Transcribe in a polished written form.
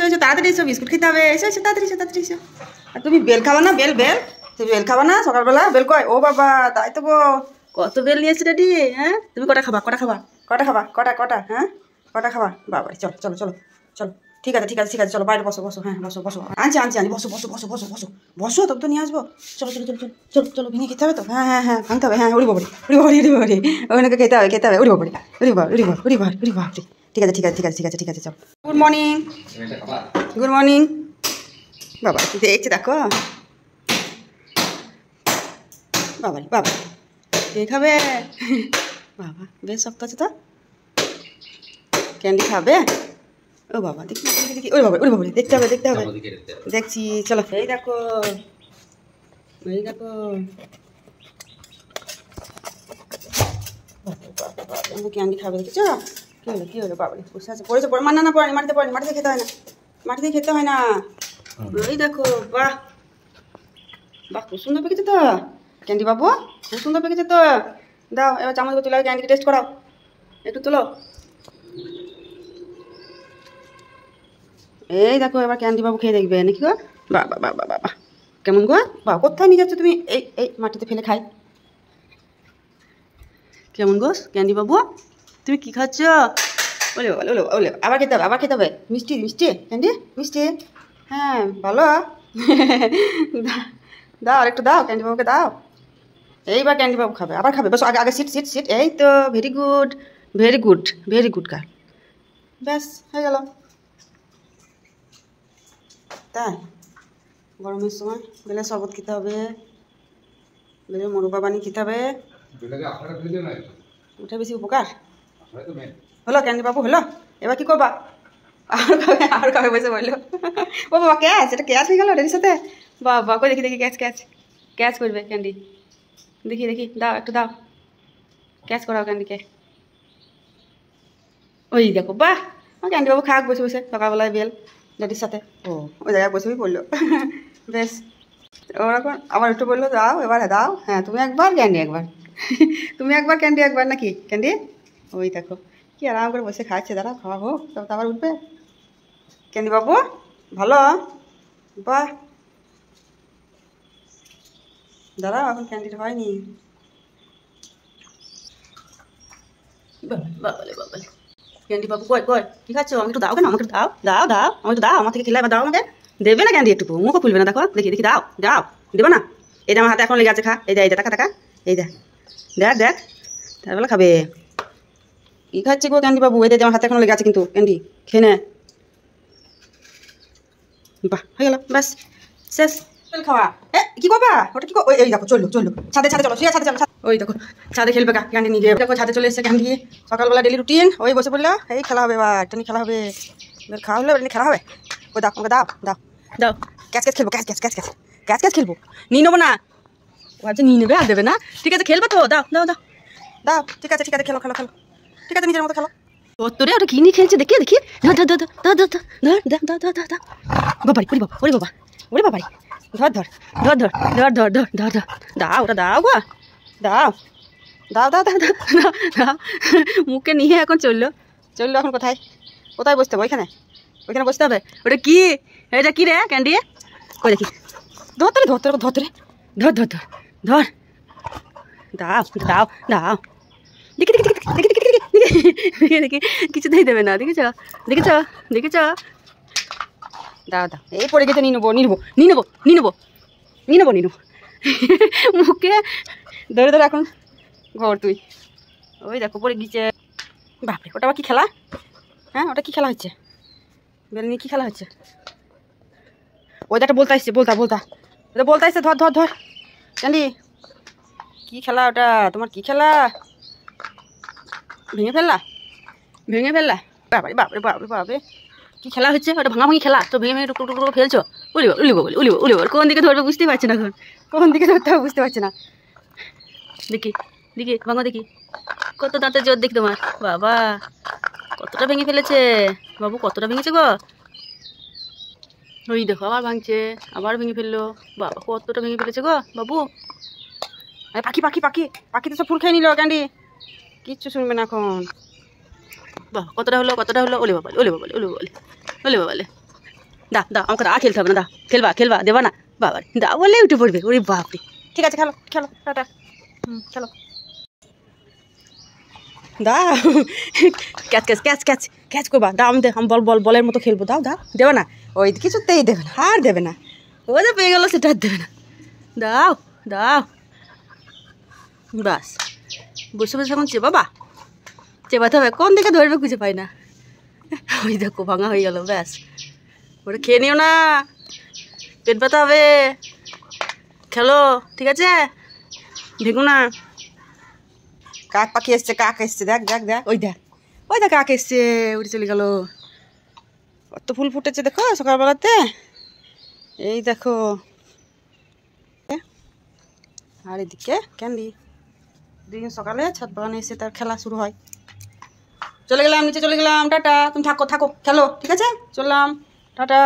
এসো তাড়াতাড়ি এসো, বিস্কুট খেতে হবে। এসো এসো তাড়াতাড়ি এসো, তাড়াতাড়ি এসো। আর তুমি বেল খাবা না? বেল বেল তুমি বেল খাবা না সকালবেলা? বেল কয়? ও বাবা, তাই তো গো, কত বেল নিয়েছি রেডি। হ্যাঁ তুমি কটা খাবা? কটা খাবা? কটা খাবা? কটা কটা? হ্যাঁ কটা খাবা? বাবা চলো চলো চলো চলো, ঠিক আছে ঠিক আছে ঠিক আছে, চলো বাইরে বসো বসো। হ্যাঁ বসো বসো, আনছি আনছি আনছি, বসো বসো বসো বসো বসো বসো, তবে তো নিয়ে আসবো। চলো চলো চলো চলো চলো চলো, ভেঙে খেতে হবে তো। হ্যাঁ হ্যাঁ হ্যাঁ ভাঙতে হবে। হ্যাঁ উড়ি বাবরি উড়ি বাবরি উড়ি বাবরি, ওখানে খেতে হবে খেতে হবে। উড়ি বাবরি উড়ি বাবরি উড়ি বাবরি উড়ি বাবরি উড়ি বাবরি। ঠিক আছে ঠিক আছে ঠিক আছে ঠিক আছে ঠিক আছে, চলো। Good morning good morning. বাবা কি দেখছি দেখো, বাবা বাবা কে খাবে? বাবা বেশ শক্ত আছে তো, ক্যান্ডি খাবে? ও বাবা দেখি দেখি দেখি, ওই বাবা ওই বাবা, দেখতে হবে দেখতে হবে, দেখছি চলো। এই দেখো এই দেখো, ক্যান্ডি খাবে দেখেছ? কী হলো কী হলো? বাবা বসে আছে, পড়েছে পড়ে, না না পড়েনি, মাটিতে পড়েনি, মাটিতে খেতে হয় না, মাটিতে খেতে হয় না। ওই দেখো, বাহ বাহ খুব সুন্দর পেকেছে তো ক্যান্ডি বাবু, খুব সুন্দর পেকেছে তো। দাও এবার চামচ তুলে ক্যান্ডি টেস্ট করাও, একটু তোলো। এই দেখো এবার ক্যান্ডি বাবু খেয়ে দেখবে নাকি গো? বাবা বাবা বাবা কেমন গো? বাবা কোথায় নিয়ে যাচ্ছ তুমি? এই এই মাটিতে ফেলে খাই। কেমন গো ক্যান্ডি বাবু, তুমি কি খাচ্ছ? ওলে ওলে ওলে ওলে, আবার খেতে হবে আবার খেতে হবে। মিষ্টি মিষ্টি ক্যান্ডি মিষ্টি, হ্যাঁ ভালো। দাও আর একটু দাও, ক্যান্ডি বাবুকে দাও। এইবার ক্যান্ডি বাবু খাবে, আবার খাবে। বসো আগে আগে, সিট সিট সিট। এই তো very good very good very good girl. ব্যাস হয়ে গেল। তাই গরমের সময় বেলের শরবত খেতে হবে, বেলের মোরব্বা বানিয়ে খেতে হবে, ওটা বেশি উপকার। হলো ক্যান্ডি বাবু হলো, এবার কি করবা? আর কবে বসে বললো, ও বাবা ক্যাচ, এটা ক্যাচ হয়ে গেল রেডির সাথে। বাবা কই দেখি দেখি, ক্যাচ ক্যাচ ক্যাচ করবে ক্যান্ডি, দেখি দেখি, দাও একটু দাও, ক্যাচ করাও ক্যান্ডিকে। ওই দেখো বাহ, ক্যান্ডি বাবু খাক বসে বসে সকালবেলায় বেল ড্যাডির সাথে। ও ওই জায়গায় বসেই পড়লো। বেশ ওরকম আবার একটু বললো দাও, এবার দাও। হ্যাঁ তুমি একবার ক্যান্ডি একবার, তুমি একবার ক্যান্ডি একবার, নাকি ক্যান্ডি? ওই দেখো কি আরাম করে বসে খাচ্ছে, দাঁড়া খাওয়া হোক তবে তো আবার উঠবে। ক্যান্ডি বাবু ভালো, বাহ দাঁড়াও এখন ক্যান্ডিটা হয়নি। বাবালে বাবালে, ক্যান্ডি বাবু কই কই, কি খাচ্ছ? আমাকে একটু দাও, কেন আমাকে দাও দাও দাও, আমাকে দাও, আমার থেকে খেলে এবার দাও আমাকে। দেবে না ক্যান্ডি একটু, মুখও খুলবে না, দেখো দেখি দেখি, দাও দাও, দেবো না? এটা আমার হাতে এখন লেগে আছে, খা। এই দেখ এই টাকা টাকা, এই দেখ দেখ দেখ, তারবেলা খাবে। কি খাচ্ছে গো ক্যান্ডি বাবু? এই দেখ আমার হাতে এখন লেগে আছে কিন্তু, ক্যান্ডি খেয়ে নে। বাহ হয়ে গেল, ব্যাস শেষ খাওয়া। কি করবা ওটা? কি এই দেখো চললো চললো, ছাদে ছাদে চলো, শুয়ে ছাদে চলো। ওই দেখো ছাদে খেলবে ক্যান্ডি নিয়ে গিয়ে, দেখো ছাদে চলে এসেছে ক্যান্ডি। সকালবেলা ডেলি রুটিন, ওই বসে পড়লো। এই খেলা হবে এবার, টেনি খেলা হবে, এবার খাওয়া হলো, এমনি খেলা হবে। ওই দাও আমাকে দাও দাও দাও, ক্যাচ ক্যাচ খেলবো, catch catch catch catch catch catch খেলবো। নিয়ে নেবো না, ও আচ্ছা নিয়ে নেবে আর দেবে না, ঠিক আছে খেলবো তো, দাও দাও দাও দাও, ঠিক আছে ঠিক আছে, খেলো খেলো খেলো, ঠিক আছে নিজের মতো খেলো। তোরে ওটা কি নিয়ে খেলছে দেখি দেখি, ধর ধর ধর ধর ধর ধর ধর ধর ধর ধর, বাবারি ওরে বাবা ওরে বাবা ওরে বাবারি, ধর ধর ধর ধর ধর ধর ধর ধর ধর, দাও ওটা দাও গো, দাও দাও দাও দাও দাও দাও, মুখে নিয়ে এখন চললো চললো। এখন কোথায় কোথায় বসতে হবে? ওইখানে ওইখানে বসতে হবে। ওটা কি, এটা কি রে ক্যান্ডি? কই দেখি, ধর ধরে ধর ধর ধর ধরে ধর ধর ধর ধর, দাও দাও দাও, দেখি দেখি দেখি দেখি দেখি দেখি দেখি, কিছুতেই দেবে না, দেখেছ দেখেছ দেখেছ, দাও দাও, এই পড়ে গেছে, নিয়ে নেবো নিয়ে নেবো নিয়ে নেবো নিয়ে নেবো নিয়ে নেবো নিয়ে নেবো, মুখে ধরে ধরে এখন ঘর তুই। ওই দেখো পড়ে গিয়েছে, বাপরে ওটা আবার কি খেলা? হ্যাঁ ওটা কি খেলা হচ্ছে? বেল নিয়ে কী খেলা হচ্ছে? ওই একটা বলতে আসছে, বলতা বলতা, ওটা বলতে আসছে, ধর ধর ধর ক্যান্ডি, কী খেলা ওটা তোমার? কী খেলা? ভেঙে ফেললা ভেঙে ফেললা, বাবারে বাপরে বাপরে বাপরে, কী খেলা হচ্ছে ওটা? ভাঙাভাঙি খেলা তো, ভেঙে ভেঙে টুকরো টুকরো ফেলছো। উলিব উলিব উলিব উলিব, কোন দিকে ধরবে বুঝতেই পারছি না, এখন কোন দিকে ধরতে হবে বুঝতে পারছি না। দেখি দেখি ভাঙো দেখি, কত দাঁতের জোর দেখি তোমার, বাবা কতটা ভেঙে ফেলেছে বাবু, কতটা ভেঙেছে গো। ওই দেখো আবার ভাঙছে, আবার ভেঙে ফেললো, বাবা কতটা ভেঙে ফেলেছে গো বাবু। পাখি পাখি পাখি পাখি তো সব ফুল খেয়ে নিল ক্যান্ডি, কিচ্ছু শুনবে না এখন। বাহ কতটা হলো কতটা হলো, ওলে বাবালে ওলে বাবালে ওলে বাবালে ওলে বাবালে, দা দা আমাকে দা খেলতে হবে না, দা খেলবা খেলবা দেবা না, বাবা দা বলে উঠে পড়বে, ওরে বাপরে। ঠিক আছে খেলো খেলো টাটা, খেলো দা। Catch catch catch catch catch করবা, দাও আমি আমি বলের মতো খেলবো, দাও দাও, দেবে না, ওই কিছুতেই দেবে না, আর দেবে না, ও যে পেয়ে গেলো সেটা আর দেবে না, দাও দাও বাস। বসে বসে এখন চেপাবা, চেপাতে হবে, কোন দিকে ধরবে খুঁজে পাই না, ওই দেখো ভাঙা হয়ে গেল, ব্যাস ওটা খেয়ে নিও না, পেট ব্যথা হবে, খেলো ঠিক আছে, দেখো না। কাক পাখি এসছে, কাক এসছে, দেখ দেখ দেখ, ওই দেখ কাক এসছে, উড়ে চলে গেল। কত ফুল ফুটেছে দেখো সকালবেলাতে, এই দেখো। আর এদিকে ক্যান্ডি, দিন সকালে ছাদ বাগানে এসে তার খেলা শুরু হয়। চলে গেলাম নিচে, চলে গেলাম, টাটা। তুমি থাকো থাকো খেলো, ঠিক আছে, চললাম, টাটা।